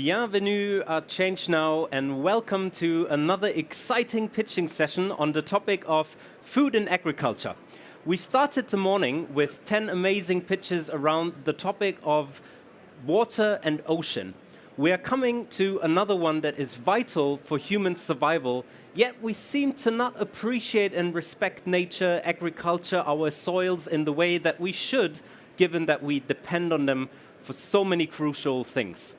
Bienvenue at ChangeNOW and welcome to another exciting pitching session on the topic of food and agriculture. We started the morning with 10 amazing pitches around the topic of water and ocean. We are coming to another one that is vital for human survival, yet we seem to not appreciate and respect nature, agriculture, our soils in the way that we should, given that we depend on them for so many crucial things.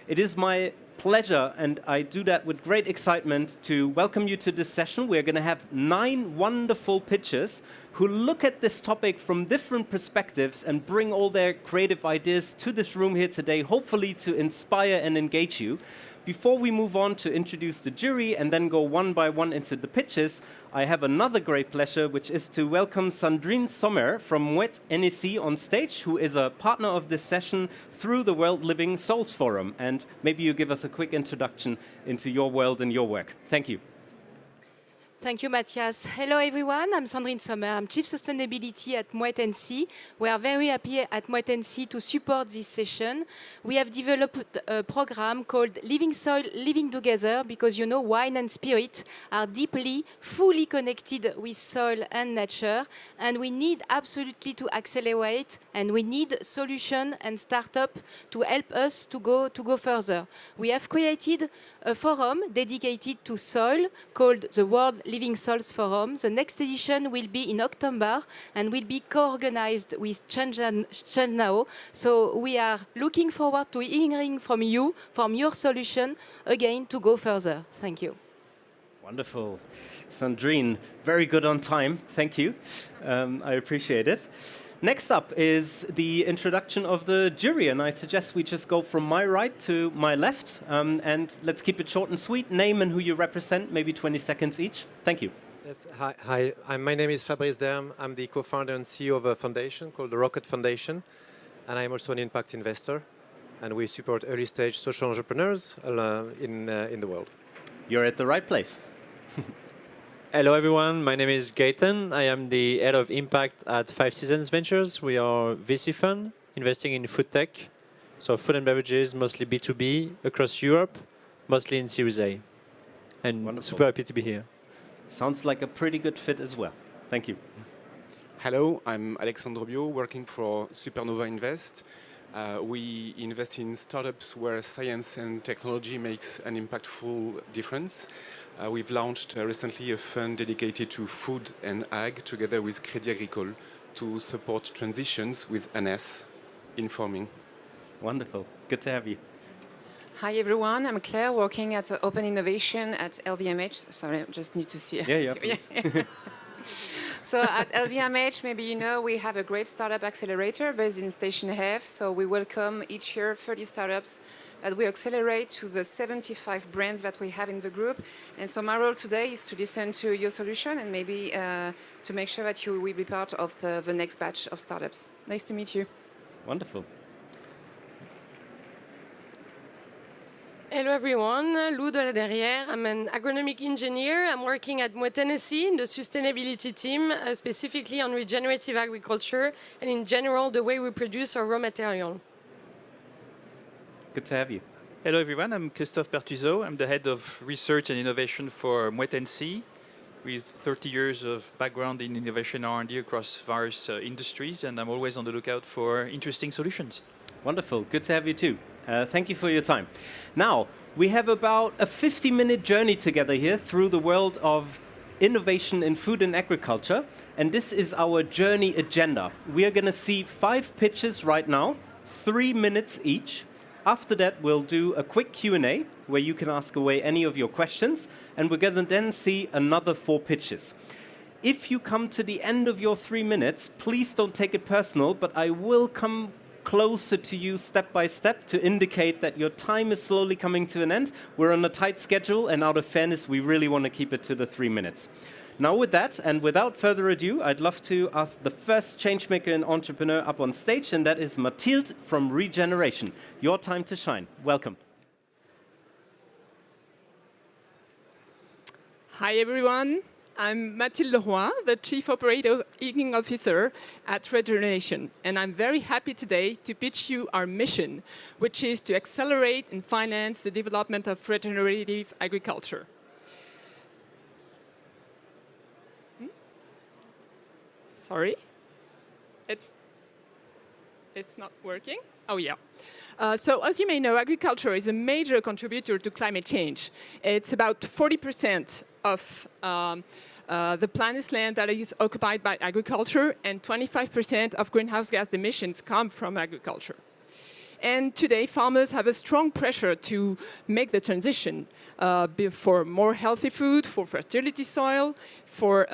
It is my pleasure, and I do that with great excitement, to welcome you to this session. We're going to have 9 wonderful pitchers who look at this topic from different perspectives and bring all their creative ideas to this room here today, hopefully to inspire and engage you. Before we move on to introduce the jury and then go one by one into the pitches, I have another great pleasure, which is to welcome Sandrine Sommer from Moet NEC on stage, who is a partner of this session through the World Living Souls Forum. And maybe you give us a quick introduction into your world and your work. Thank you. Thank you, Matthias. Hello, everyone. I'm Sandrine Sommer. I'm Chief Sustainability at Moet NC. We are very happy at Moet NC to support this session. We have developed a program called Living Soil, Living Together, because you know wine and spirit are deeply, fully connected with soil and nature, and we need absolutely to accelerate, and we need solution and startup to help us to go further. We have created a forum dedicated to soil called the World Living Soils Forum. The next edition will be in October and will be co-organized with ChangeNOW. So we are looking forward to hearing from you, from your solution, again, to go further. Thank you. Wonderful. Sandrine, very good on time. Thank you. I appreciate it. Next up is the introduction of the jury, and I suggest we just go from my right to my left, and let's keep it short and sweet. Name and who you represent, maybe 20 seconds each. Thank you. Yes, hi. My name is Fabrice Derm. I'm the co-founder and CEO of a foundation called the Rocket Foundation, and I'm also an impact investor, and we support early-stage social entrepreneurs in the world. You're at the right place. Hello everyone, my name is Gaëtan. I am the head of impact at 5 Seasons Ventures. We are VC fund investing in food tech, so food and beverages, mostly B2B across Europe, mostly in Series A. And Wonderful. Super happy to be here. Sounds like a pretty good fit as well. Thank you. Hello, I'm Alexandre Bio, working for Supernova Invest. We invest in startups where science and technology makes an impactful difference. We've launched recently a fund dedicated to food and ag together with Crédit Agricole to support transitions with NS in farming. Wonderful. Good to have you. Hi everyone, I'm Claire, working at Open Innovation at LVMH. Sorry, I just need to see. Yeah, please. So at LVMH, maybe you know, we have a great startup accelerator based in Station F. So we welcome each year 30 startups that we accelerate to the 75 brands that we have in the group. And so my role today is to listen to your solution and maybe to make sure that you will be part of the next batch of startups. Nice to meet you. Wonderful. Hello everyone, Lou de la Derrière. I'm an agronomic engineer. I'm working at Moet NEC in the sustainability team, specifically on regenerative agriculture and in general the way we produce our raw material. Good to have you. Hello everyone, I'm Christophe Pertuiseau. I'm the head of research and innovation for Moet NC, with 30 years of background in innovation R&D across various industries, and I'm always on the lookout for interesting solutions. Wonderful. Good to have you too. Thank you for your time. Now, we have about a 50-minute journey together here through the world of innovation in food and agriculture, and this is our journey agenda. We are going to see 5 pitches right now, 3 minutes each. After that, we'll do a quick Q&A where you can ask away any of your questions, and we're going to then see another 4 pitches. If you come to the end of your 3 minutes, please don't take it personal, but I will come closer to you step by step to indicate that your time is slowly coming to an end. We're on a tight schedule, and out of fairness, we really want to keep it to the 3 minutes. Now with that, and without further ado, I'd love to ask the first changemaker and entrepreneur up on stage, and that is Mathilde from ReGeneration. Your time to shine. Welcome. Hi everyone. I'm Mathilde Leroy, the Chief Operating Officer at ReGeneration, and I'm very happy today to pitch you our mission, which is to accelerate and finance the development of regenerative agriculture. Sorry, it's not working. Oh yeah. So as you may know, agriculture is a major contributor to climate change. It's about 40% of the planet's land that is occupied by agriculture, and 25% of greenhouse gas emissions come from agriculture. And today, farmers have a strong pressure to make the transition for more healthy food, for fertility soil, for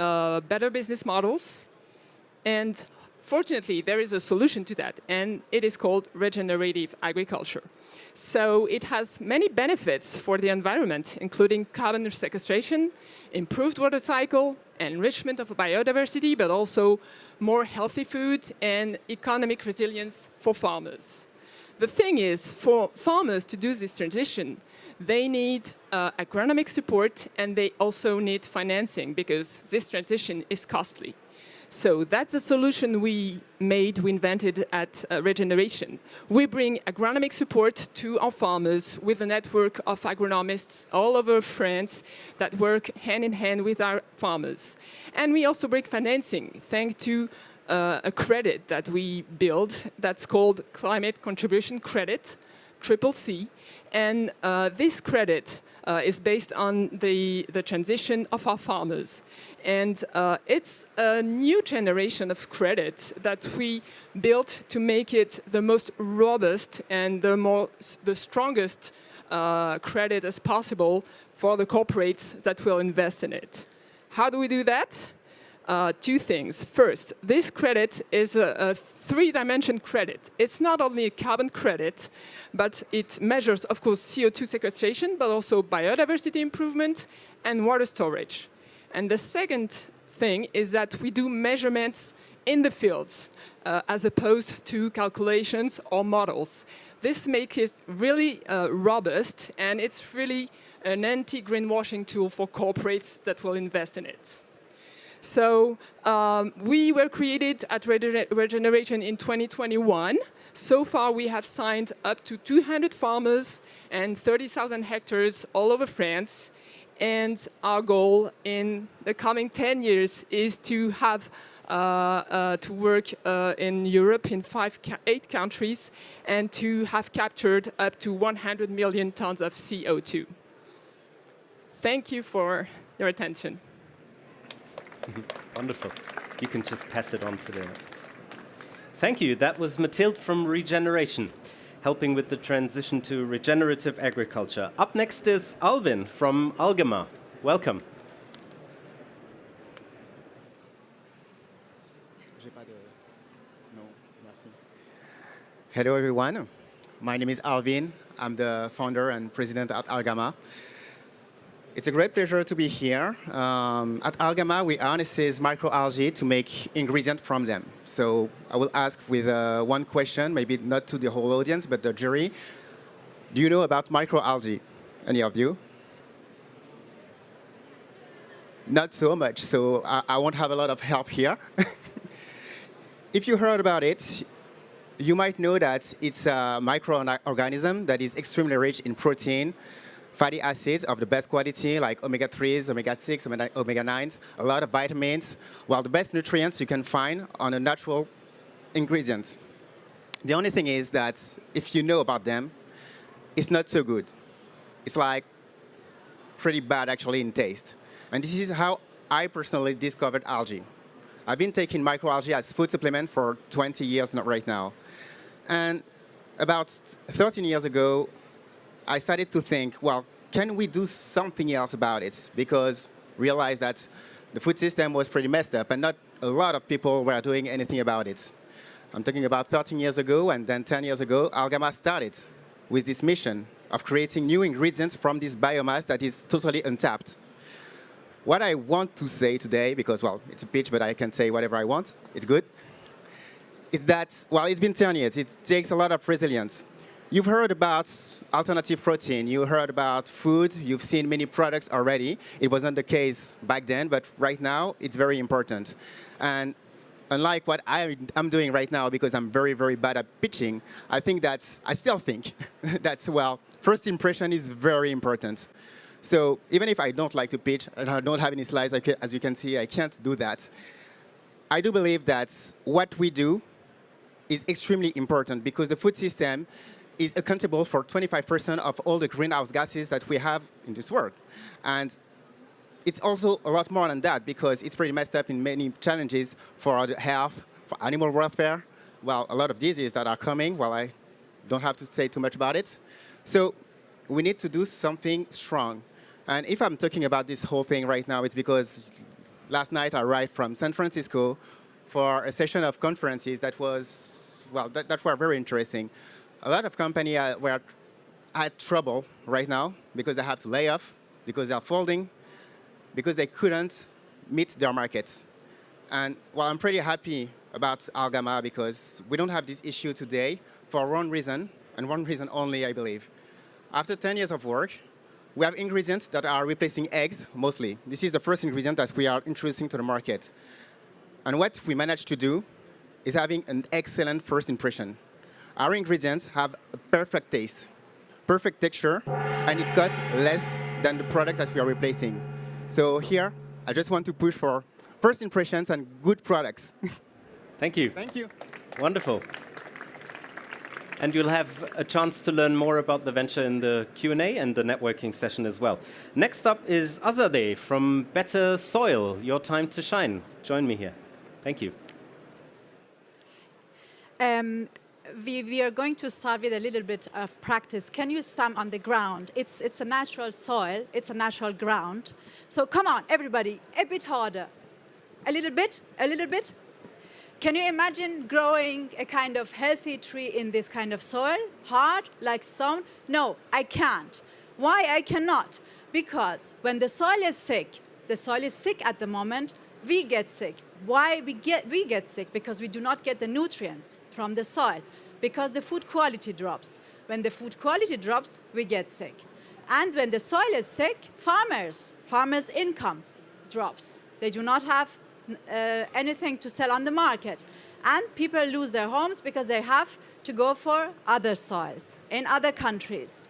better business models. And fortunately, there is a solution to that, and it is called regenerative agriculture. So it has many benefits for the environment, including carbon sequestration, improved water cycle, enrichment of biodiversity, but also more healthy food and economic resilience for farmers. The thing is, for farmers to do this transition, they need agronomic support, and they also need financing, because this transition is costly. So that's a solution we invented at ReGeneration. We bring agronomic support to our farmers with a network of agronomists all over France that work hand in hand with our farmers. And we also bring financing thanks to a credit that we build that's called Climate Contribution Credit, CCC. And this credit is based on the transition of our farmers. And it's a new generation of credit that we built to make it the most robust and the strongest credit as possible for the corporates that will invest in it. How do we do that? Two things. First, this credit is a three-dimension credit. It's not only a carbon credit, but it measures, of course, CO2 sequestration, but also biodiversity improvement and water storage. And the second thing is that we do measurements in the fields as opposed to calculations or models. This makes it really robust, and it's really an anti-greenwashing tool for corporates that will invest in it. So we were created at ReGeneration in 2021. So far, we have signed up to 200 farmers and 30,000 hectares all over France. And our goal in the coming 10 years is to have to work in Europe in 8 countries and to have captured up to 100 million tons of CO2. Thank you for your attention. Wonderful. You can just pass it on to the next. Thank you. That was Mathilde from ReGeneration, helping with the transition to regenerative agriculture. Up next is Alvin from ALGAMA. Welcome. Hello, everyone. My name is Alvin. I'm the founder and president at ALGAMA. It's a great pleasure to be here. At ALGAMA, we harness microalgae to make ingredients from them. So I will ask with one question, maybe not to the whole audience, but the jury. Do you know about microalgae? Any of you? Not so much, so I won't have a lot of help here. If you heard about it, you might know that it's a microorganism that is extremely rich in protein, fatty acids of the best quality, like omega-3s, omega-6, omega-9s, a lot of vitamins, while the best nutrients you can find on a natural ingredients. The only thing is that if you know about them, it's not so good. It's like pretty bad, actually, in taste. And this is how I personally discovered algae. I've been taking microalgae as food supplement for 20 years right now. And about 13 years ago, I started to think, well, can we do something else about it? Because I realized that the food system was pretty messed up, and not a lot of people were doing anything about it. I'm talking about 13 years ago, and then 10 years ago, ALGAMA started with this mission of creating new ingredients from this biomass that is totally untapped. What I want to say today, because, well, it's a pitch, but I can say whatever I want, it's good, is that, well, it's been 10 years. It takes a lot of resilience. You've heard about alternative protein. You heard about food. You've seen many products already. It wasn't the case back then, but right now it's very important. And unlike what I'm doing right now, because I'm very, very bad at pitching, I still think that, well, first impression is very important. So even if I don't like to pitch and I don't have any slides, as you can see, I can't do that. I do believe that what we do is extremely important because the food system is accountable for 25% of all the greenhouse gases that we have in this world. And it's also a lot more than that because it's pretty messed up in many challenges for the health, for animal welfare, well, a lot of diseases that are coming. Well, I don't have to say too much about it. So we need to do something strong. And if I'm talking about this whole thing right now, it's because last night I arrived from San Francisco for a session of conferences that were very interesting. A lot of companies had trouble right now because they have to lay off, because they're folding, because they couldn't meet their markets. And well, I'm pretty happy about ALGAMA because we don't have this issue today for one reason, and one reason only, I believe. After 10 years of work, we have ingredients that are replacing eggs, mostly. This is the first ingredient that we are introducing to the market. And what we managed to do is having an excellent first impression. Our ingredients have a perfect taste, perfect texture, and it costs less than the product that we are replacing. So here, I just want to push for first impressions and good products. Thank you. Thank you. Wonderful. And you'll have a chance to learn more about the venture in the Q&A and the networking session as well. Next up is Azadeh from betterSoil. Your time to shine. Join me here. Thank you. We are going to start with a little bit of practice. Can you stand on the ground? It's a natural soil. It's a natural ground. So come on, everybody, a bit harder. A little bit, a little bit. Can you imagine growing a kind of healthy tree in this kind of soil? Hard, like stone? No, I can't. Why I cannot? Because when the soil is sick at the moment, we get sick. Why we get sick? Because we do not get the nutrients from the soil, because the food quality drops. When the food quality drops, we get sick. And when the soil is sick, farmers' income drops. They do not have anything to sell on the market. And people lose their homes because they have to go for other soils in other countries.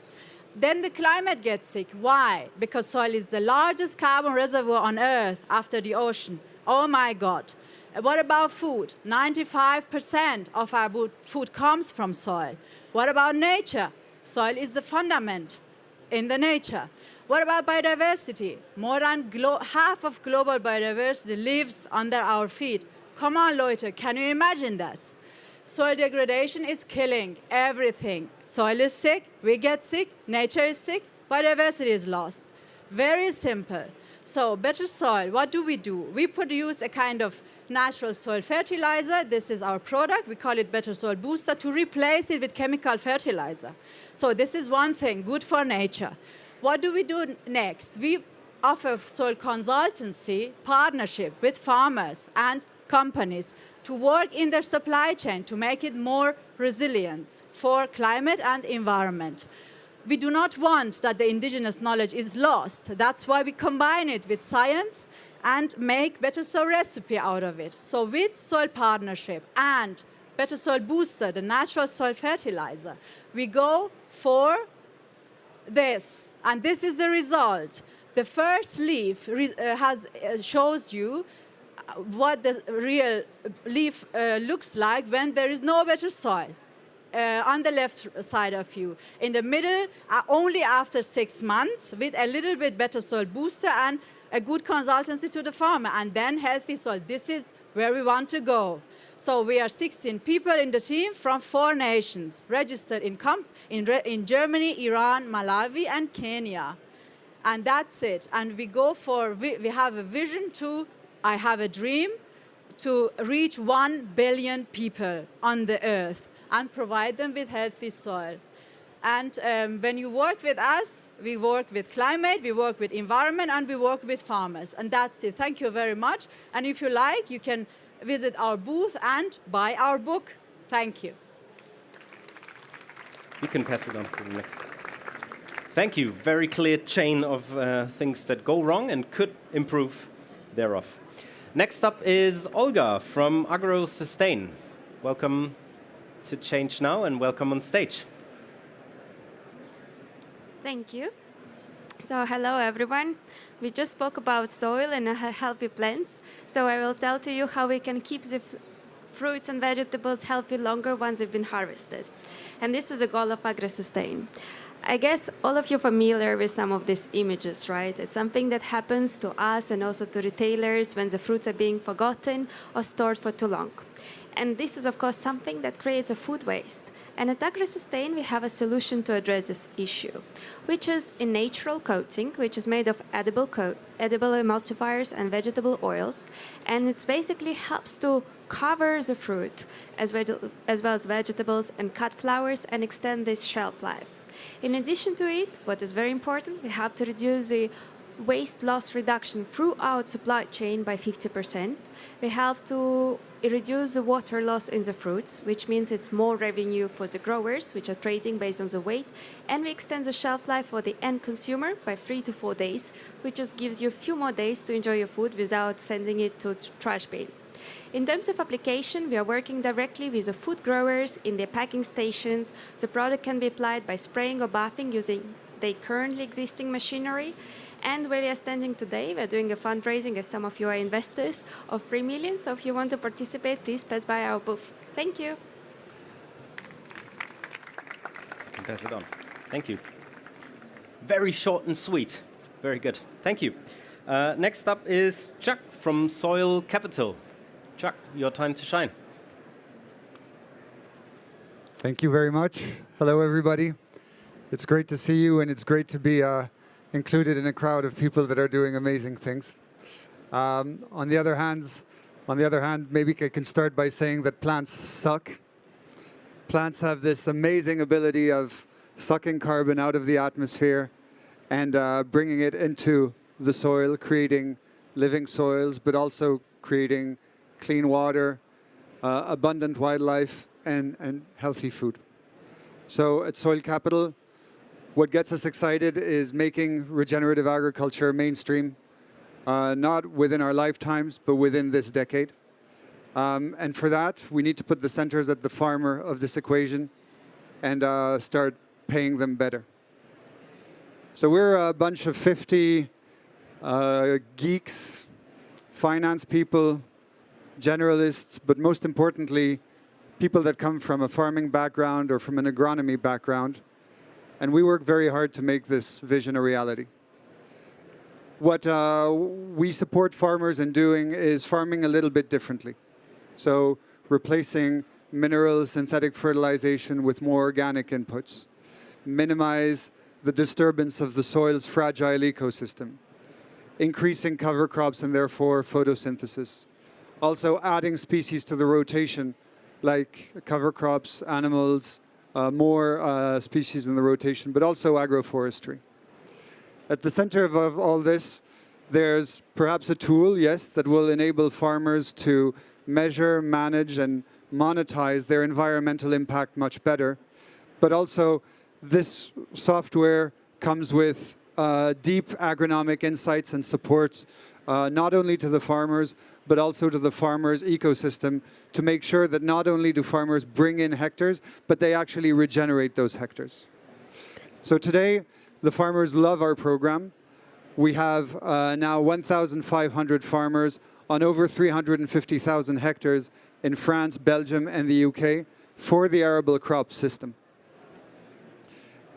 Then the climate gets sick. Why? Because soil is the largest carbon reservoir on Earth after the ocean. Oh my God. What about food? 95% of our food comes from soil. What about nature? Soil is the fundament in the nature. What about biodiversity? More than half of global biodiversity lives under our feet. Come on, Leute, can you imagine this? Soil degradation is killing everything. Soil is sick, we get sick, nature is sick, biodiversity is lost. Very simple. So, betterSoil, what do? We produce a kind of natural soil fertilizer. This is our product. We call it betterSoil Booster to replace it with chemical fertilizer. So this is one thing, good for nature. What do we do next? We offer soil consultancy partnership with farmers and companies to work in their supply chain to make it more resilient for climate and environment. We do not want that the indigenous knowledge is lost. That's why we combine it with science and make betterSoil recipe out of it. So with soil partnership and betterSoil Booster, the natural soil fertilizer, we go for this, and this is the result. The first leaf shows you what the real leaf looks like when there is no betterSoil. On the left side of you. In the middle, only after 6 months, with a little bit betterSoil Booster and a good consultancy to the farmer, and then healthy soil. This is where we want to go. So we are 16 people in the team from 4 nations, registered in Germany, Iran, Malawi, and Kenya. And that's it. And we have a vision I have a dream to reach 1 billion people on the earth and provide them with healthy soil. And when you work with us, we work with climate, we work with environment, and we work with farmers. And that's it. Thank you very much. And if you like, you can visit our booth and buy our book. Thank you. You can pass it on to the next. Thank you. Very clear chain of things that go wrong and could improve thereof. Next up is Olga from Agro Sustain. Welcome to Change Now and welcome on stage. Thank you. So hello everyone. We just spoke about soil and healthy plants. So I will tell to you how we can keep the fruits and vegetables healthy longer once they've been harvested. And this is the goal of Agro Sustain. I guess all of you are familiar with some of these images, right? It's something that happens to us and also to retailers when the fruits are being forgotten or stored for too long. And this is, of course, something that creates a food waste. And at Agro Sustain, we have a solution to address this issue, which is a natural coating, which is made of edible emulsifiers and vegetable oils. And it basically helps to cover the fruit as well as vegetables and cut flowers and extend this shelf life. In addition to it, what is very important, we have to reduce the waste loss reduction throughout supply chain by 50%. We have to reduce the water loss in the fruits, which means it's more revenue for the growers, which are trading based on the weight. And we extend the shelf life for the end consumer by 3 to 4 days, which just gives you a few more days to enjoy your food without sending it to trash bin. In terms of application, we are working directly with the food growers in their packing stations. The product can be applied by spraying or bathing using the currently existing machinery. And where we are standing today, we are doing a fundraising, as some of you are investors, of 3 million. So if you want to participate, please pass by our booth. Thank you. You can pass it on. Thank you. Very short and sweet. Very good. Thank you. Next up is Chuck from Soil Capital. Chuck, your time to shine. Thank you very much. Hello, everybody. It's great to see you, and it's great to be included in a crowd of people that are doing amazing things. On the other hand, maybe I can start by saying that plants suck. Plants have this amazing ability of sucking carbon out of the atmosphere and bringing it into the soil, creating living soils, but also creating clean water, abundant wildlife, and healthy food. So at Soil Capital, what gets us excited is making regenerative agriculture mainstream, not within our lifetimes, but within this decade. And for that, we need to put the centers at the farmer of this equation and start paying them better. So we're a bunch of 50 geeks, finance people, generalists, but most importantly, people that come from a farming background or from an agronomy background. And we work very hard to make this vision a reality. What we support farmers in doing is farming a little bit differently. So replacing mineral synthetic fertilization with more organic inputs. Minimize the disturbance of the soil's fragile ecosystem. Increasing cover crops and therefore photosynthesis. Also adding species to the rotation, like cover crops, animals, more species in the rotation, but also agroforestry. At the center of all this, there's perhaps a tool, yes, that will enable farmers to measure, manage, and monetize their environmental impact much better. But also, this software comes with deep agronomic insights and support, not only to the farmers, but also to the farmers' ecosystem to make sure that not only do farmers bring in hectares, but they actually regenerate those hectares. So today, the farmers love our program. We have now 1,500 farmers on over 350,000 hectares in France, Belgium, and the UK for the arable crop system.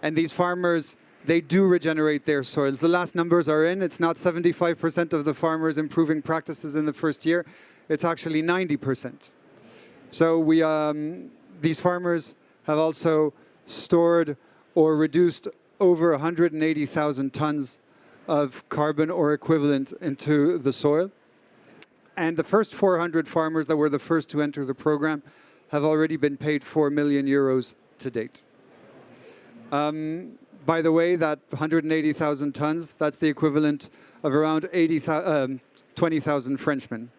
And these farmers, they do regenerate their soils. The last numbers are in. It's not 75% of the farmers improving practices in the first year. It's actually 90%. So these farmers have also stored or reduced over 180,000 tons of carbon or equivalent into the soil. And the first 400 farmers that were the first to enter the program have already been paid 4 million euros to date. By the way, that 180,000 tons, that's the equivalent of around 20,000 Frenchmen.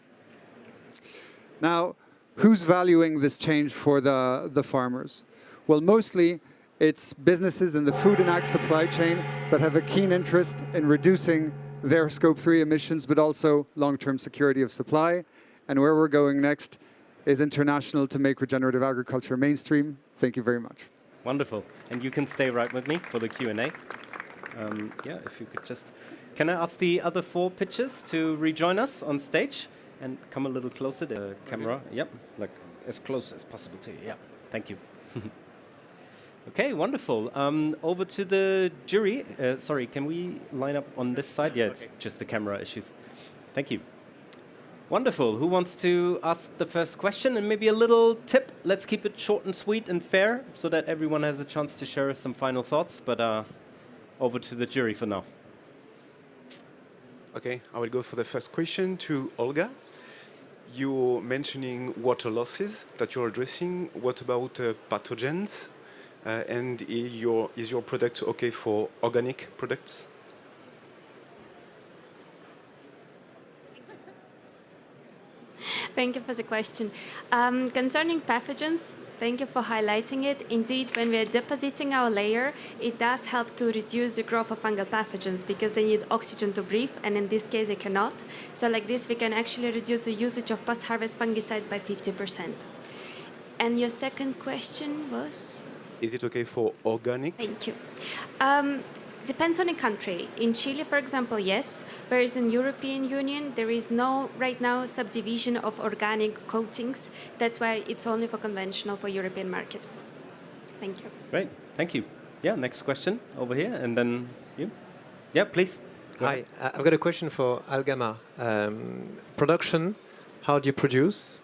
Now, who's valuing this change for the farmers? Well, mostly It's businesses in the food and ag supply chain that have a keen interest in reducing their Scope 3 emissions, but also long-term security of supply. And where we're going next is international to make regenerative agriculture mainstream. Thank you very much. Wonderful. And you can stay right with me for the Q&A. Yeah, if you could just... Can I ask the other 4 pitchers to rejoin us on stage and come a little closer to the camera? Yep, like as close as possible to you. Yeah, thank you. Okay, wonderful. Over to the jury. Sorry, can we line up on this side? Yeah, it's just the camera issues. Thank you. Wonderful. Who wants to ask the first question? And maybe a little tip. Let's keep it short and sweet and fair so that everyone has a chance to share some final thoughts. But over to the jury for now. Okay, I will go for the first question to Olga. You're mentioning water losses that you're addressing. What about pathogens? And is your product okay for organic products? Thank you for the question. Concerning pathogens, thank you for highlighting it. Indeed, when we are depositing our layer, it does help to reduce the growth of fungal pathogens because they need oxygen to breathe, and in this case, they cannot. So like this, we can actually reduce the usage of post-harvest fungicides by 50%. And your second question was? Is it okay for organic? Thank you. Depends on the country. In Chile, for example, yes. Whereas in European Union, there is no, right now, subdivision of organic coatings. That's why it's only for conventional for European market. Thank you. Great, thank you. Yeah, next question over here, and then you. Yeah, please. Hi, I've got a question for ALGAMA. Production, how do you produce?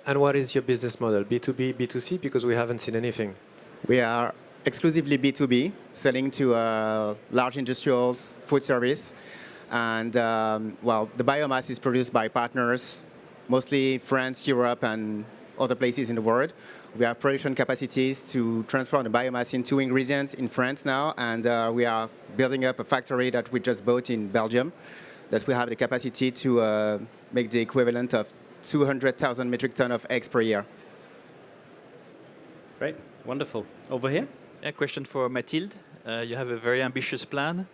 And what is your business model? B2B, B2C? Because we haven't seen anything. We are exclusively B2B, selling to large industrials, food service. And, well, the biomass is produced by partners, mostly France, Europe, and other places in the world. We have production capacities to transform the biomass into ingredients in France now, and we are building up a factory that we just bought in Belgium, that we have the capacity to make the equivalent of 200,000 metric tons of eggs per year. Great, wonderful. Over here? A question for Mathilde. You have a very ambitious plan.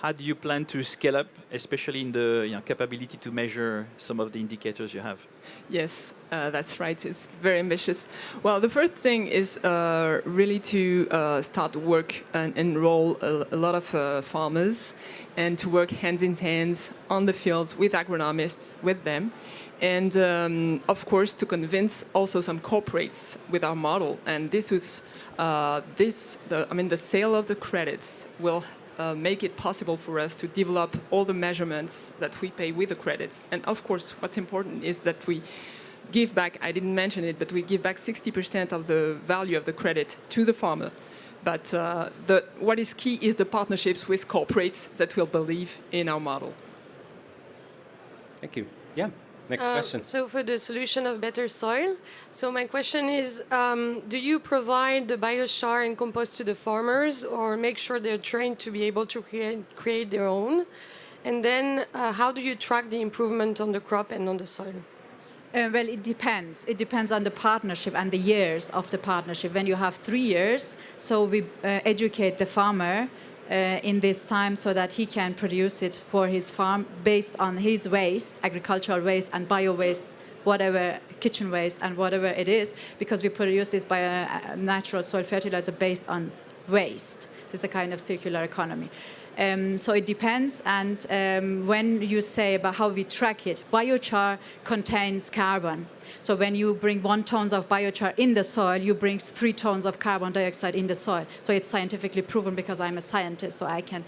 How do you plan to scale up, especially in the capability to measure some of the indicators you have? Yes, that's right. It's very ambitious. Well, the first thing is really to start work and enroll a lot of farmers and to work hands in hands on the fields with agronomists, with them. And of course, to convince also some corporates with our model. And this is the sale of the credits will make it possible for us to develop all the measurements that we pay with the credits. And of course, what's important is that we give back, I didn't mention it, but we give back 60% of the value of the credit to the farmer. But what is key is the partnerships with corporates that will believe in our model. Thank you. Yeah. Next question. So for the solution of betterSoil, so my question is, do you provide the biochar and compost to the farmers or make sure they're trained to be able to create their own? And then how do you track the improvement on the crop and on the soil? Well, it depends. It depends on the partnership and the years of the partnership. When you have 3 years, so we educate the farmer in this time so that he can produce it for his farm based on his waste, agricultural waste and bio waste, whatever, kitchen waste and whatever it is, because we produce this by a natural soil fertilizer based on waste. It's a kind of circular economy. So it depends, and when you say about how we track it, biochar contains carbon. So when you bring 1 ton of biochar in the soil, you bring 3 tons of carbon dioxide in the soil. So it's scientifically proven because I'm a scientist, so I can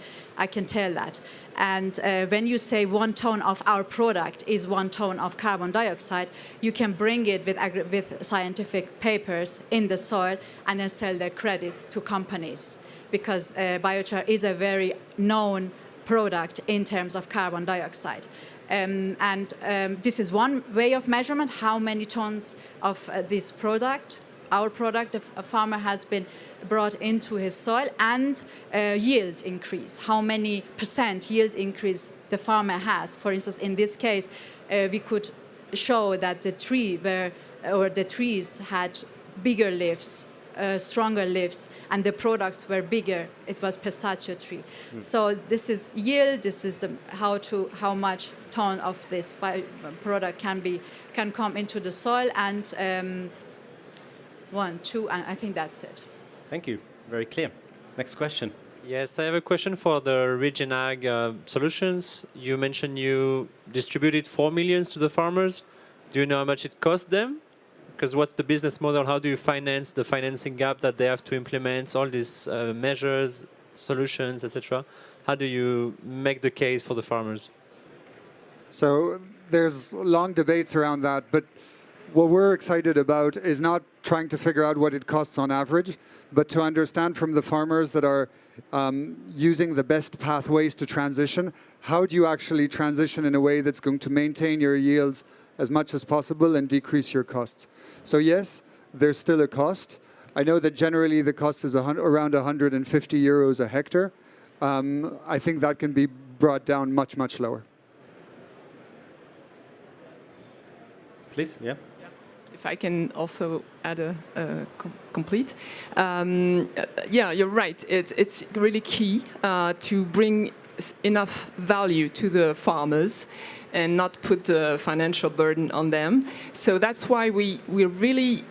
tell that. And when you say 1 ton of our product is 1 ton of carbon dioxide, you can bring it with scientific papers in the soil and then sell their credits to companies. Because biochar is a very known product in terms of carbon dioxide. This is one way of measurement, how many tons of this product, our product, a farmer has been brought into his soil, and yield increase, how many % yield increase the farmer has. For instance, in this case, we could show that the trees had bigger leaves stronger leaves, and the products were bigger. It was pistachio tree. So this is yield. This is how much ton of this product can come into the soil, and 1, 2, and I think that's it. Thank you. Very clear. Next question. Yes, I have a question for the ReGenAg solutions. You mentioned you distributed 4 million to the farmers. Do you know how much it cost them? Because what's the business model? How do you finance the financing gap that they have to implement, all these measures, solutions, etc.? How do you make the case for the farmers? So there's long debates around that, but what we're excited about is not trying to figure out what it costs on average, but to understand from the farmers that are using the best pathways to transition, how do you actually transition in a way that's going to maintain your yields as much as possible and decrease your costs? So yes, there's still a cost. I know that generally the cost is around 150 euros a hectare. I think that can be brought down much, much lower. Please, yeah. If I can also add a complete. Yeah, you're right. It's really key to bring enough value to the farmers and not put the financial burden on them. So that's why we really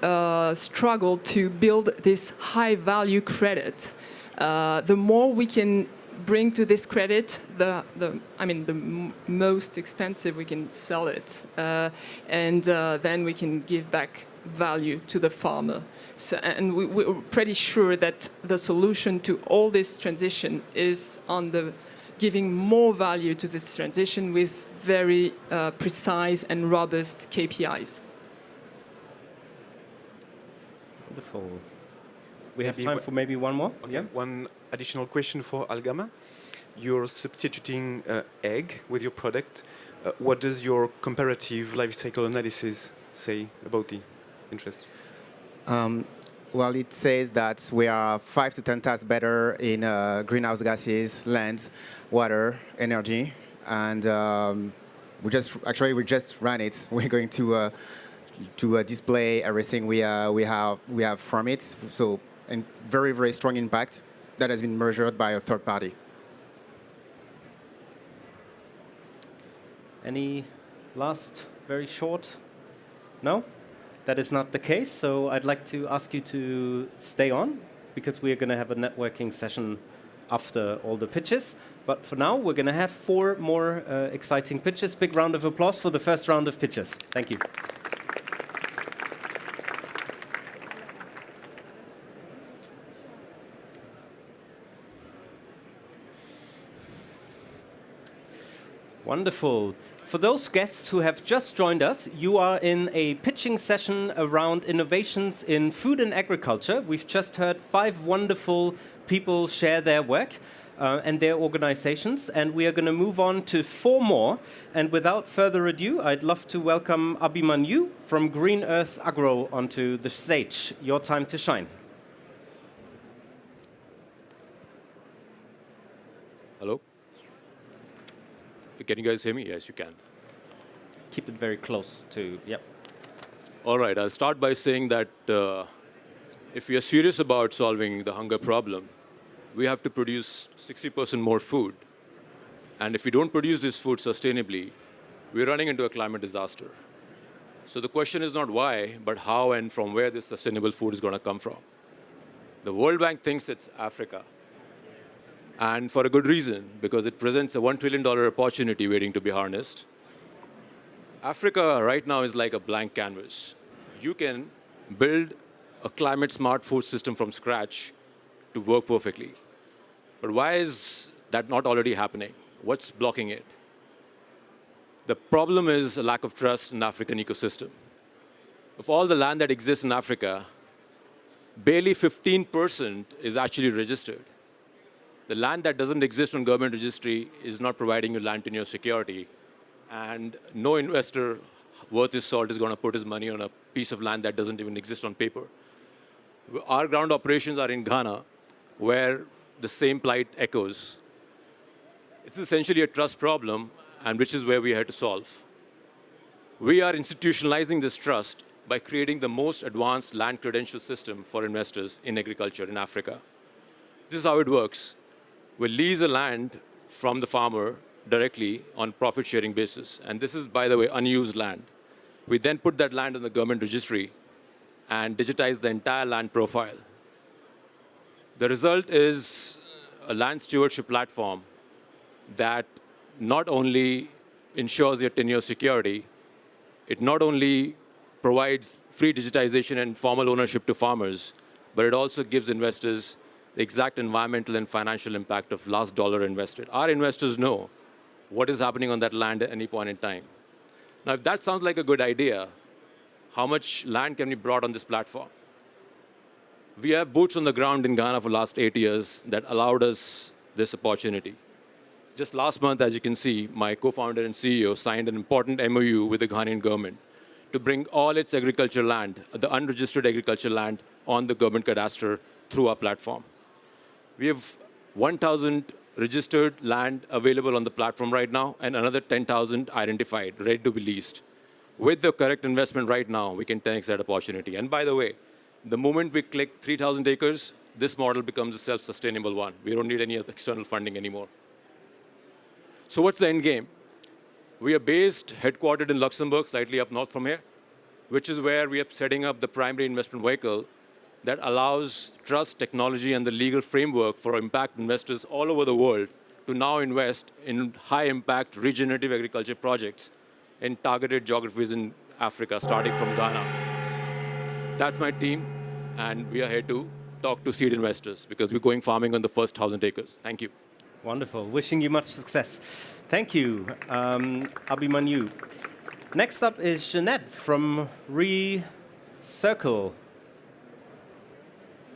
struggle to build this high value credit. The more we can bring to this credit, the most expensive we can sell it, and then we can give back value to the farmer. So, and we're pretty sure that the solution to all this transition is on the giving more value to this transition with very precise and robust KPIs. Wonderful. We have time for maybe one more. Okay. Yeah. One additional question for ALGAMA. You're substituting egg with your product. What does your comparative life cycle analysis say about the interest? Well, it says that we are 5 to 10 times better in greenhouse gases, land, water, energy, and we just ran it. We're going to display everything we have from it. So, and very, very strong impact that has been measured by a third party. Any last, very short? No? That is not the case, so I'd like to ask you to stay on, because we're going to have a networking session after all the pitches. But for now, we're going to have 4 more exciting pitches. Big round of applause for the first round of pitches. Thank you. Wonderful. For those guests who have just joined us, you are in a pitching session around innovations in food and agriculture. We've just heard 5 wonderful people share their work and their organizations, and we are going to move on to 4 more. And without further ado, I'd love to welcome Abhimanyu from Greenearth Agro onto the stage. Your time to shine. Hello? Can you guys hear me? Yes, you can. Keep it very close to, yep. All right, I'll start by saying that if we are serious about solving the hunger problem, we have to produce 60% more food. And if we don't produce this food sustainably, we're running into a climate disaster. So the question is not why, but how and from where this sustainable food is going to come from. The World Bank thinks it's Africa. And for a good reason, because it presents a $1 trillion opportunity waiting to be harnessed. Africa right now is like a blank canvas. You can build a climate-smart food system from scratch to work perfectly. But why is that not already happening? What's blocking it? The problem is a lack of trust in the African ecosystem. Of all the land that exists in Africa, barely 15% is actually registered. The land that doesn't exist on government registry is not providing you land tenure security. And no investor worth his salt is going to put his money on a piece of land that doesn't even exist on paper. Our ground operations are in Ghana, where the same plight echoes. It's essentially a trust problem, and which is where we had to solve. We are institutionalizing this trust by creating the most advanced land credential system for investors in agriculture in Africa. This is how it works. We'll lease a land from the farmer directly on profit-sharing basis. And this is, by the way, unused land. We then put that land in the government registry and digitize the entire land profile. The result is a land stewardship platform that not only ensures your tenure security, it not only provides free digitization and formal ownership to farmers, but it also gives investors the exact environmental and financial impact of last dollar invested. Our investors know what is happening on that land at any point in time. Now, if that sounds like a good idea, how much land can be brought on this platform? We have boots on the ground in Ghana for the last 8 years that allowed us this opportunity. Just last month, as you can see, my co-founder and CEO signed an important MOU with the Ghanaian government to bring all its agriculture land, the unregistered agriculture land, on the government cadastre through our platform. We have 1,000 registered land available on the platform right now, and another 10,000 identified, ready to be leased. With the correct investment right now, we can 10x that opportunity. And by the way, the moment we click 3,000 acres, this model becomes a self-sustainable one. We don't need any external funding anymore. So what's the end game? We are based, headquartered in Luxembourg, slightly up north from here, which is where we are setting up the primary investment vehicle that allows trust, technology, and the legal framework for impact investors all over the world to now invest in high-impact regenerative agriculture projects in targeted geographies in Africa, starting from Ghana. That's my team, and we are here to talk to seed investors because we're going farming on the first 1,000 acres. Thank you. Wonderful. Wishing you much success. Thank you, Abhimanyu. Next up is Jeanette from ReCircle.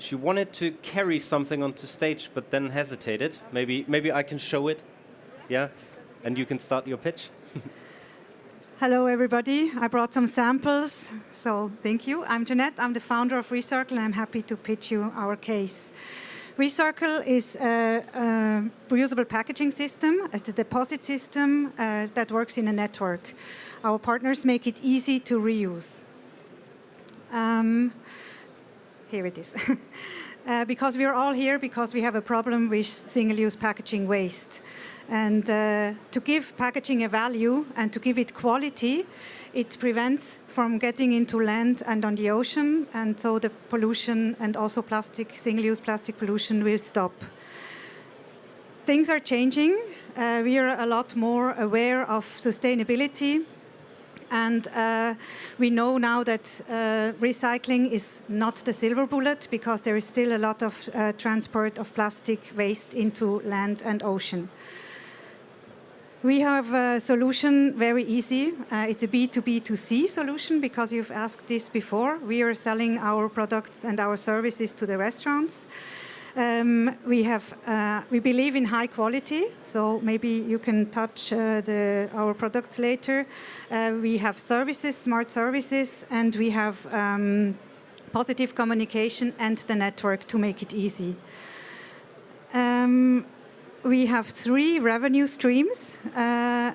She wanted to carry something onto stage, but then hesitated. Maybe I can show it. Yeah? And you can start your pitch. Hello, everybody. I brought some samples, so thank you. I'm Jeanette. I'm the founder of ReCircle, and I'm happy to pitch you our case. ReCircle is a reusable packaging system, as a deposit system that works in a network. Our partners make it easy to reuse. Here it is. Because we are all here because we have a problem with single-use packaging waste. And to give packaging a value and to give it quality, it prevents from getting into land and on the ocean, and so the pollution and also plastic, single-use plastic pollution will stop. Things are changing. We are a lot more aware of sustainability. And we know now that recycling is not the silver bullet because there is still a lot of transport of plastic waste into land and ocean. We have a solution very easy. It's a B2B2C solution because you've asked this before. We are selling our products and our services to the restaurants. We believe in high quality, so maybe you can touch our products later. We have services, smart services, and we have positive communication and the network to make it easy. We have 3 revenue streams.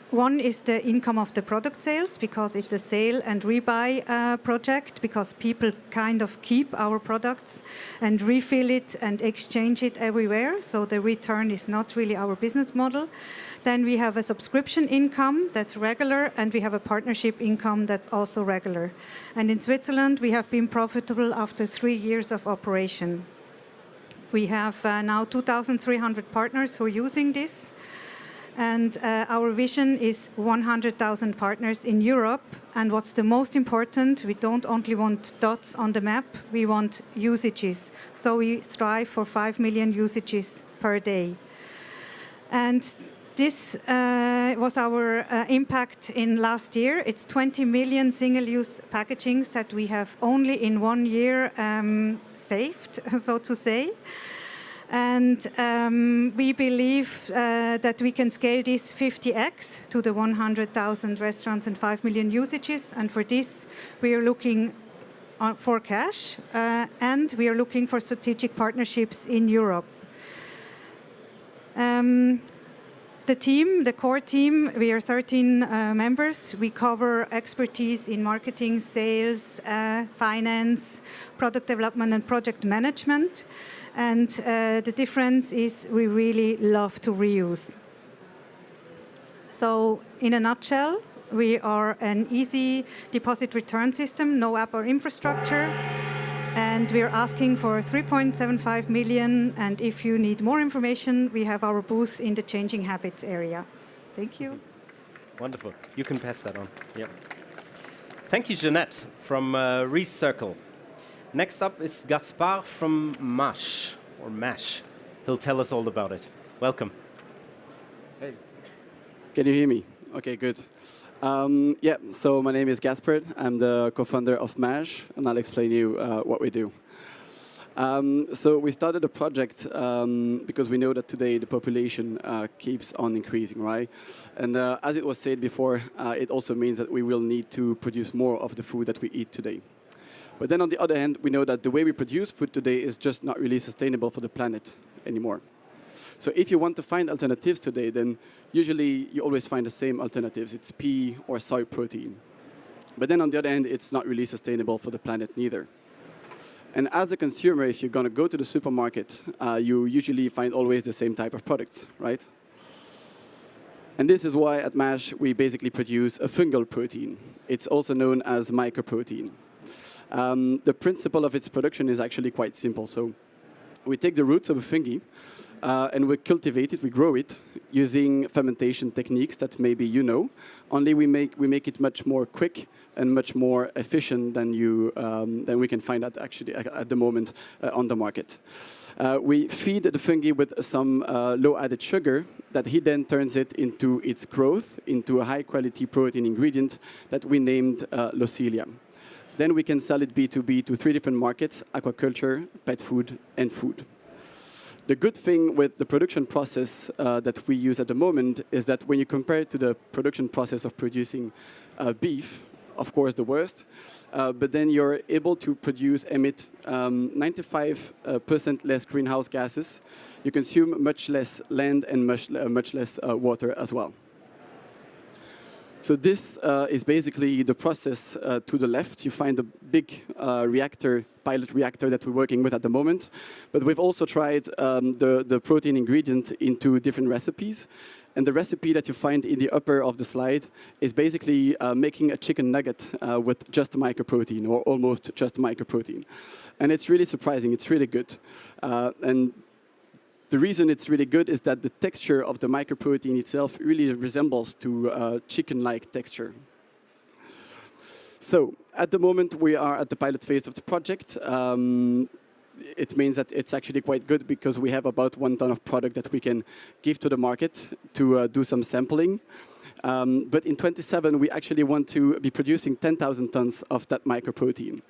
One is the income of the product sales, because it's a sale and rebuy project, because people kind of keep our products and refill it and exchange it everywhere. So the return is not really our business model. Then we have a subscription income that's regular, and we have a partnership income that's also regular. And in Switzerland, we have been profitable after 3 years of operation. We have now 2,300 partners who are using this. And our vision is 100,000 partners in Europe. And what's the most important, we don't only want dots on the map, we want usages. So we strive for 5 million usages per day. And this was our impact in last year. It's 20 million single-use packagings that we have only in 1 year saved, so to say. And we believe that we can scale this 50x to the 100,000 restaurants and 5 million usages. And for this, we are looking for cash, and we are looking for strategic partnerships in Europe. The team, the core team, we are 13 members. We cover expertise in marketing, sales, finance, product development, and project management. And the difference is we really love to reuse. So in a nutshell, we are an easy deposit return system, no app or infrastructure. And we're asking for 3.75 million. And if you need more information, we have our booth in the Changing Habits area. Thank you. Wonderful. You can pass that on. Yep. Thank you, Jeanette, from Recircle. Next up is Gaspard from MASH, or MASH. He'll tell us all about it. Welcome. Hey. Can you hear me? Okay, good. Yeah, so my name is Gaspard. I'm the co-founder of MASH, and I'll explain you what we do. So we started a project because we know that today the population keeps on increasing, right? And as it was said before, it also means that we will need to produce more of the food that we eat today. But then on the other hand, we know that the way we produce food today is just not really sustainable for the planet anymore. So if you want to find alternatives today, then usually you always find the same alternatives. It's pea or soy protein. But then on the other hand, it's not really sustainable for the planet neither. And as a consumer, if you're going to go to the supermarket, you usually find always the same type of products, right? And this is why at MASH we basically produce a fungal protein. It's also known as mycoprotein. The principle of its production is actually quite simple. So we take the roots of a fungi, and we cultivate it, we grow it, using fermentation techniques that maybe you know. Only we make it much more quick and much more efficient than we can find at the moment on the market. We feed the fungi with some low added sugar that he then turns it into its growth, into a high quality protein ingredient that we named Locelia. Then we can sell it B2B to 3 different markets: aquaculture, pet food, and food. The good thing with the production process that we use at the moment is that when you compare it to the production process of producing beef, of course the worst, but then you're able to emit 95% less greenhouse gases. You consume much less land and much less water as well. So this is basically the process to the left. You find the big pilot reactor that we're working with at the moment. But we've also tried the protein ingredient into different recipes. And the recipe that you find in the upper of the slide is basically making a chicken nugget with just mycoprotein, or almost just mycoprotein. And it's really surprising. It's really good. And the reason it's really good is that the texture of the mycoprotein itself really resembles to chicken-like texture. So at the moment, we are at the pilot phase of the project. It means that it's actually quite good because we have about 1 ton of product that we can give to the market to do some sampling. But in 2027, we actually want to be producing 10,000 tons of that mycoprotein.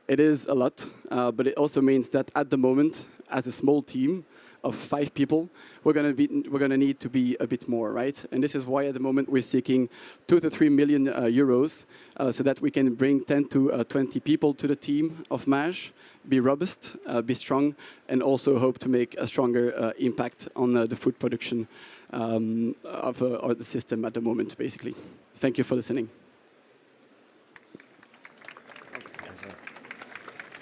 It is a lot, but it also means that at the moment, as a small team of 5 people, we're going to need to be a bit more, right? And this is why at the moment we're seeking 2 to 3 million euros so that we can bring 10 to 20 people to the team of MASH, be robust, be strong, and also hope to make a stronger impact on the food production of the system at the moment, basically. Thank you for listening.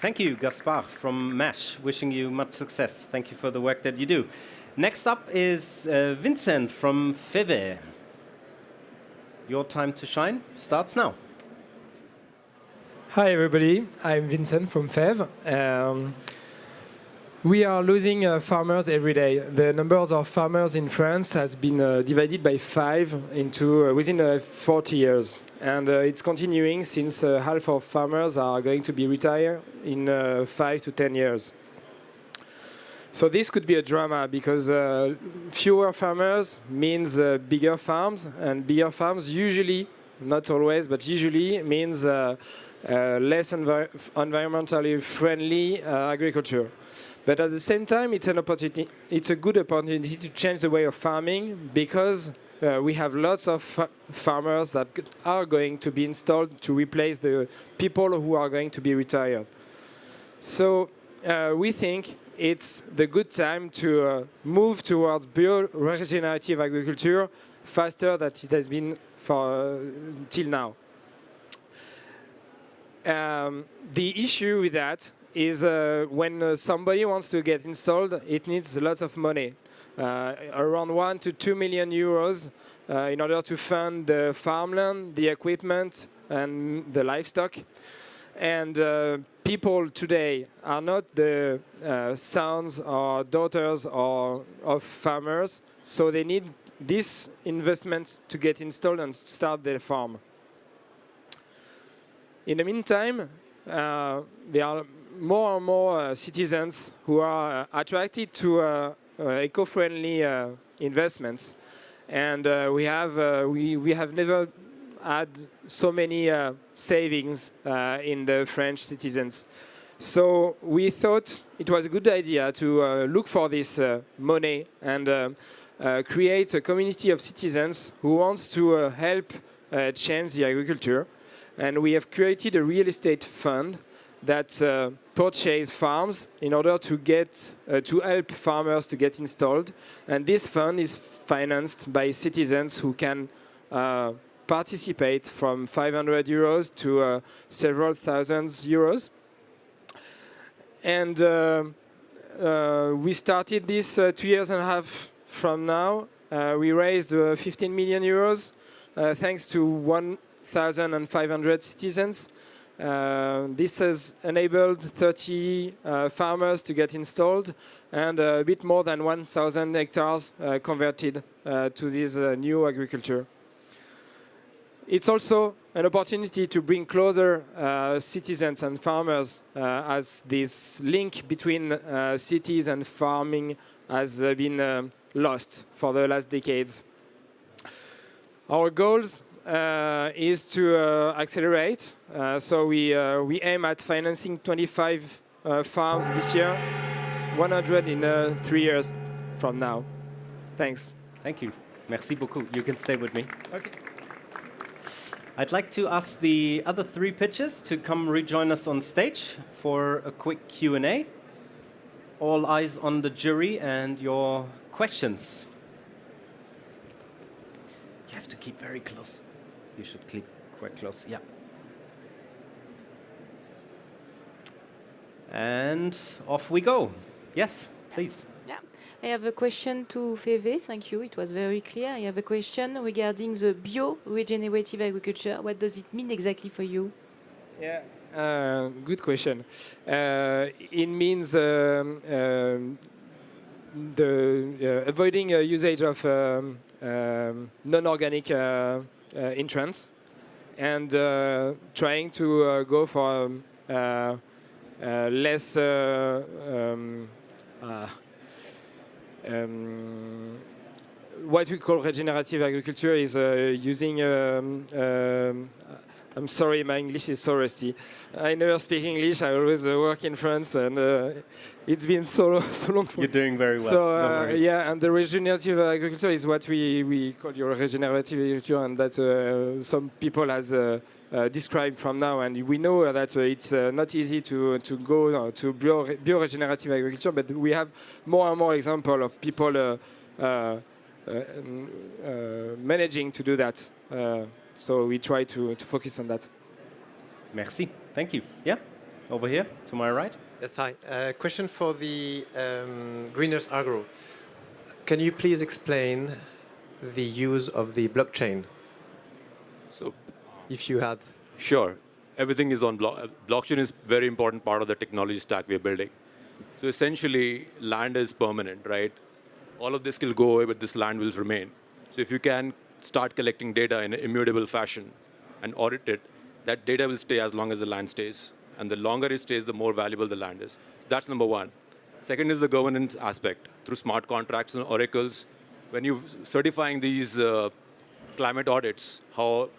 Thank you, Gaspard from MASH. Wishing you much success. Thank you for the work that you do. Next up is Vincent from FEVE. Your time to shine starts now. Hi, everybody. I'm Vincent from FEVE. We are losing farmers every day. The numbers of farmers in France has been divided by 5 within 40 years. And it's continuing since half of farmers are going to be retired in 5 to 10 years. So this could be a drama because fewer farmers means bigger farms, and bigger farms usually, not always, but usually means less environmentally friendly agriculture. But at the same time, it's an opportunity. It's a good opportunity to change the way of farming because we have lots of farmers that are going to be installed to replace the people who are going to be retired. So we think it's the good time to move towards bio-regenerative agriculture faster than it has been for till now. The issue with that is when somebody wants to get installed, it needs lots of money, around 1 to 2 million euros in order to fund the farmland, the equipment, and the livestock. And people today are not the sons or daughters of farmers, so they need this investment to get installed and start their farm. In the meantime, there are more and more citizens who are attracted to eco-friendly investments, and we have never had so many savings in the French citizens. So we thought it was a good idea to look for this money and create a community of citizens who wants to help change the agriculture. And we have created a real estate fund that purchases farms in order to get to help farmers to get installed. And this fund is financed by citizens who can participate from 500 euros to several thousands euros. And we started this 2.5 years from now. We raised 15 million euros thanks to 1,500 citizens. This has enabled 30 farmers to get installed and a bit more than 1,000 hectares converted to this new agriculture. It's also an opportunity to bring closer citizens and farmers as this link between cities and farming has been lost for the last decades. Our goals is to accelerate. So we aim at financing 25 farms this year, 100 in 3 years from now. Thanks. Thank you. Merci beaucoup. You can stay with me. Okay. I'd like to ask the other 3 pitchers to come rejoin us on stage for a quick Q&A. All eyes on the jury and your questions. You have to keep very close. You should keep quite close, yeah. And off we go. Yes, please. Yeah. I have a question to Feve. Thank you. It was very clear. I have a question regarding the bio-regenerative agriculture. What does it mean exactly for you? Yeah, good question. It means avoiding usage of non-organic entrants and trying to go for less what we call regenerative agriculture is using I'm sorry, my English is so rusty. I never speak English. I always work in France, and it's been so long. You're doing very well. So no yeah, and the regenerative agriculture is what we call your regenerative agriculture, and that some people has described from now. And we know that it's not easy to go to bio-regenerative agriculture, but we have more and more examples of people managing to do that. So we try to focus on that. Merci. Thank you. Yeah, over here to my right. Yes, hi. Question for the Greenearth Agro. Can you please explain the use of the blockchain? So, if you had. Sure. Everything is on blockchain is a very important part of the technology stack we're building. So essentially, land is permanent, right? All of this will go away, but this land will remain. So if you can start collecting data in an immutable fashion and audit it, that data will stay as long as the land stays. And the longer it stays, the more valuable the land is. So that's number one. Second is the governance aspect. Through smart contracts and oracles, when you're certifying these climate audits, how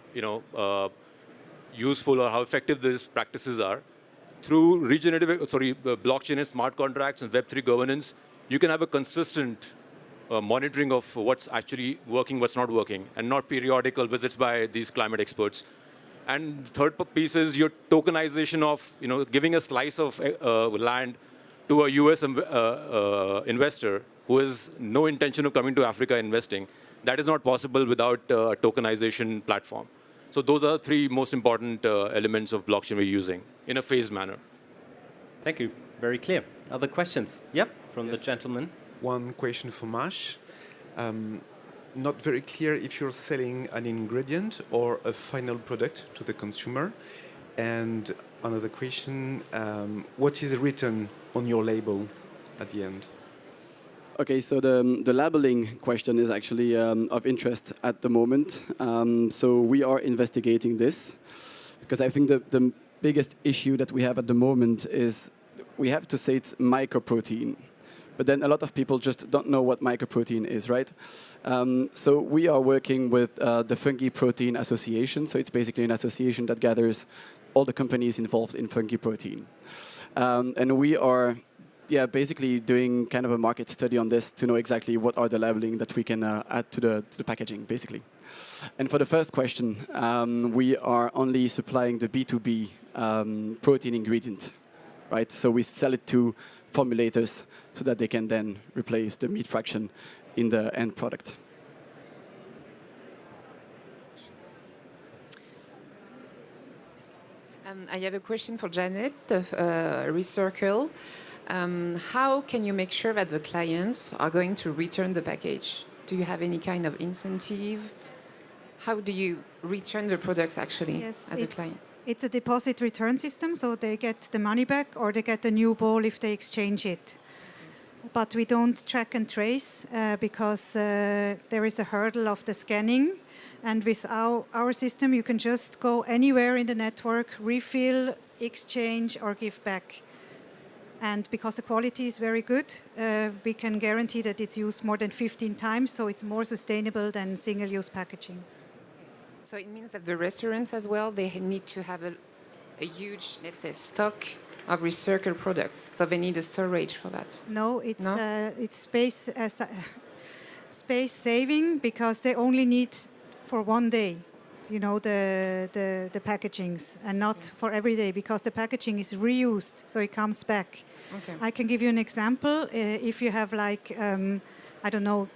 useful or how effective these practices are, through blockchain and smart contracts and Web3 governance, you can have a consistent monitoring of what's actually working, what's not working, and not periodical visits by these climate experts. And the third piece is your tokenization of, giving a slice of land to a US investor who has no intention of coming to Africa investing, that is not possible without a tokenization platform. So those are the three most important elements of blockchain we're using in a phased manner. Thank you. Very clear. Other questions? Yep, from the gentleman. One question for Mash. Not very clear if you're selling an ingredient or a final product to the consumer. And another question, what is written on your label at the end? Okay, so the labeling question is actually of interest at the moment. So we are investigating this because I think the biggest issue that we have at the moment is we have to say it's mycoprotein. But then a lot of people just don't know what mycoprotein is, right? So we are working with the Fungi Protein Association. So it's basically an association that gathers all the companies involved in fungi protein. And we are basically doing kind of a market study on this to know exactly what are the labeling that we can add to the packaging, basically. And for the first question, we are only supplying the B2B protein ingredient, right? So we sell it to formulators so that they can then replace the meat fraction in the end product. I have a question for Janet of Recircle. How can you make sure that the clients are going to return the package? Do you have any kind of incentive? How do you return the products actually as a client? It's a deposit return system, so they get the money back or they get a new bowl if they exchange it. But we don't track and trace because there is a hurdle of the scanning. And with our system, you can just go anywhere in the network, refill, exchange, or give back. And because the quality is very good, we can guarantee that it's used more than 15 times, so it's more sustainable than single-use packaging. So it means that the restaurants as well, they need to have a huge, let's say, stock of recycled products. So they need a storage for that. No, it's space saving because they only need for one day, you know, the packagings, and not for every day because the packaging is reused, so it comes back. Okay. I can give you an example. If you have like, I don't know,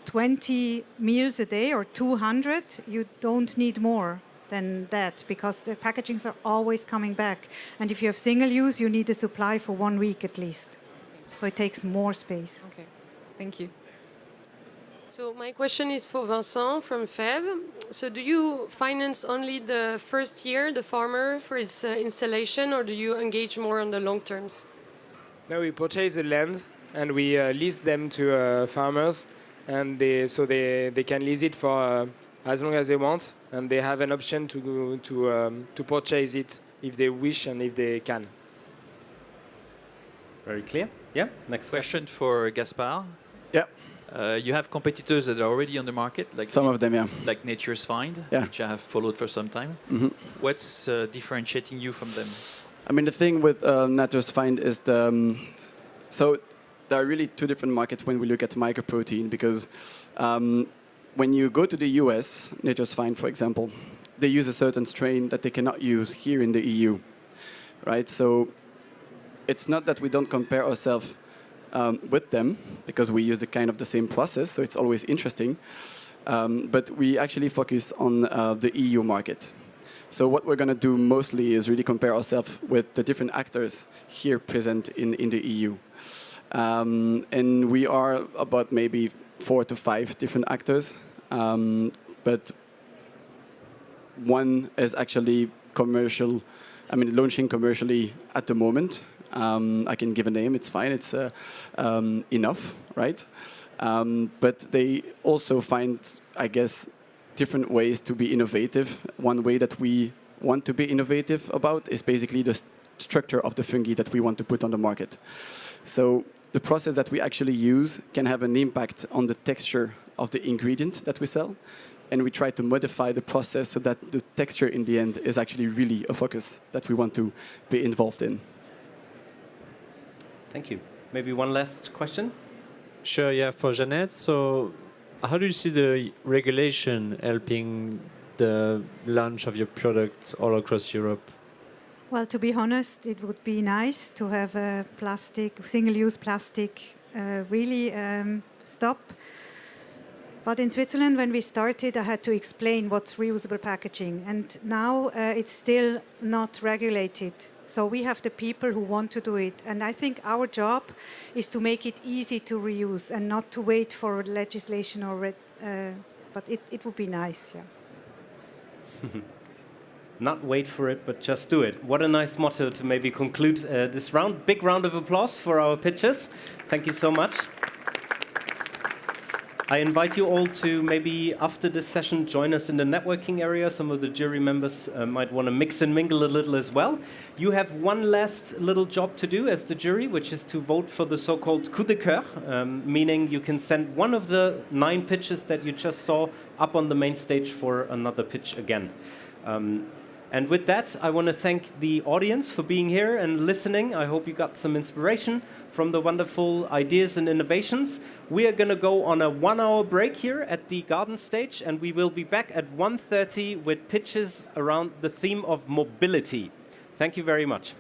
20 meals a day or 200, you don't need more than that because the packagings are always coming back. And if you have single use, you need a supply for 1 week at least. So it takes more space. Okay, thank you. So my question is for Vincent from FEV. So do you finance only the first year, the farmer, for its installation, or do you engage more on the long terms? No, we purchase the land and we lease them to farmers, and they can lease it for as long as they want, and they have an option to purchase it if they wish and if they can. Very clear. Yeah. Next question for Gaspard. Yeah. You have competitors that are already on the market, like some of them, yeah, like Nature's Find, which I have followed for some time. Mm-hmm. What's differentiating you from them? I mean, the thing with Nature's Find is so there are really two different markets when we look at mycoprotein because when you go to the US, Nature's Find, for example, they use a certain strain that they cannot use here in the EU, right? So it's not that we don't compare ourselves with them because we use the same process, so it's always interesting. But we actually focus on the EU market. So what we're going to do mostly is really compare ourselves with the different actors here present in the EU. And we are about maybe 4 to 5 different actors. But one is actually launching commercially at the moment. I can give a name, it's fine, it's enough, right? But they also find, I guess, different ways to be innovative. One way that we want to be innovative about is basically the structure of the fungi that we want to put on the market. So the process that we actually use can have an impact on the texture of the ingredient that we sell. And we try to modify the process so that the texture in the end is actually really a focus that we want to be involved in. Thank you. Maybe one last question? Sure, yeah, for Jeanette. So how do you see the regulation helping the launch of your products all across Europe? Well, to be honest, it would be nice to have a single-use plastic really stop. But in Switzerland, when we started, I had to explain what's reusable packaging. And now it's still not regulated. So we have the people who want to do it. And I think our job is to make it easy to reuse and not to wait for legislation or... but it would be nice, yeah. Not wait for it, but just do it. What a nice motto to maybe conclude this round. Big round of applause for our pitchers. Thank you so much. I invite you all to maybe after this session join us in the networking area. Some of the jury members might want to mix and mingle a little as well. You have one last little job to do as the jury, which is to vote for the so-called coup de cœur, meaning you can send one of the 9 pitches that you just saw up on the main stage for another pitch again. And with that, I want to thank the audience for being here and listening. I hope you got some inspiration from the wonderful ideas and innovations. We are going to go on a 1-hour break here at the garden stage, and we will be back at 1:30 with pitches around the theme of mobility. Thank you very much.